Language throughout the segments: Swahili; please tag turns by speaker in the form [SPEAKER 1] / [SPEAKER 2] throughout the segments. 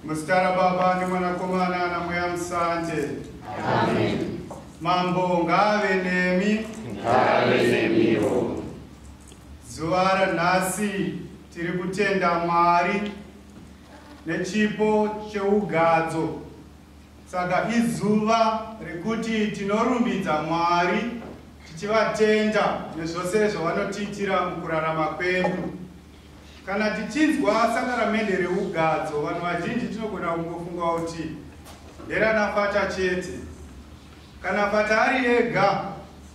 [SPEAKER 1] Mustara Baba ni mwanakomana na mweya msante.
[SPEAKER 2] Amen.
[SPEAKER 1] Mambo ngave nemi.
[SPEAKER 2] Ngave nemiwo.
[SPEAKER 1] Zuara nasi tiri kutenda Mwari nechipo cheugadzo. Saka izuva rekuti tinorumbidza Mwari tichivatenda nezvose zvavanotiitira mukurarama kwedu. Kana tichinzwa sakaramende reugadzo, vanhu vazhinji tinogona kungofunga kuti nderanafata chete. Kana fata ari ega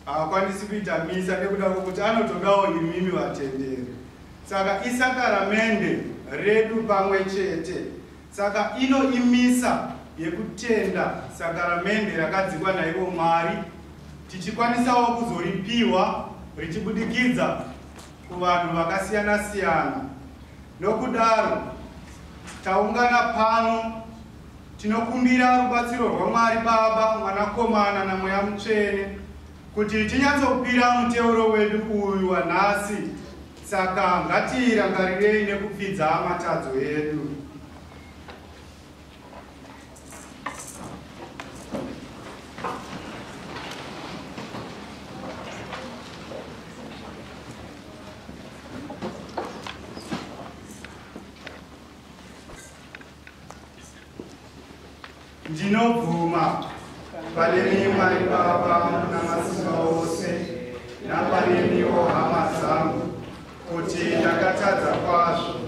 [SPEAKER 1] haakwanisi kuita misa nekuda kwokuti anotodawo imimi vatenderi. Saka isakaramende redu pamwe chete. Saka inoimisa yekutenda sakaramende rakadzikwa naivo Mwari, tichikwanisawo kuzoripiwa richibudikidza kuvanhu vakasiyana-siyana. Nokudaro taungana pano tinokumbira rubatsiro rwaMwari Baba, Mwanakomana naMweya Mutsvene kuti tinyatsopira muteuro wedu uyu wanhasi. Saka ngatirangarirei nekupfidza matadzo edu. Ndinobvuma panemi Mwari Baba namasimba ose napanemiwo hama dzangu kuti ndakatadza kwazvo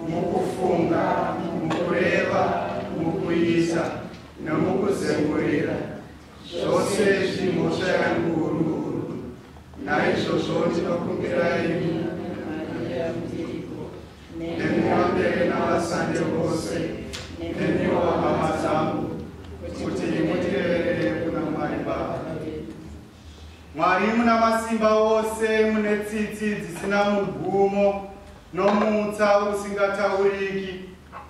[SPEAKER 1] mukufunga, mukureva, mukuisa nemukuzengurira. Zvose zvimhosva yangu huru. Naizvozvo ndinokumbirai nemiwambere navasande vose nemiwo hama dzangu kuti mutireverere kuna Mwari Baba. Mwari muna masimba ose, mune tsitsi dzisina mugumo nomutsa usingatauriki.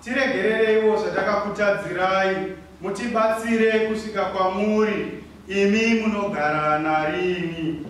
[SPEAKER 1] Tiregerereiwo zvatakakutadzirai, mutibatsire kusvika kwamuri, imi munogara narini.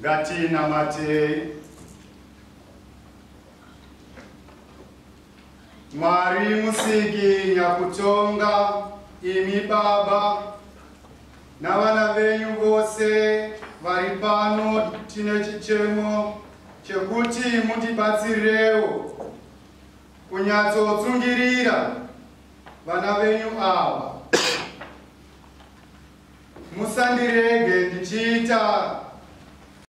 [SPEAKER 1] ngatinamate. Mwari musiki nyakutonga imi Baba na vana venyu vose vari pano tine chichemo chekuti mutibatsirewo kunyatsotsungirira vana venyu ava. Musandirege ndichiita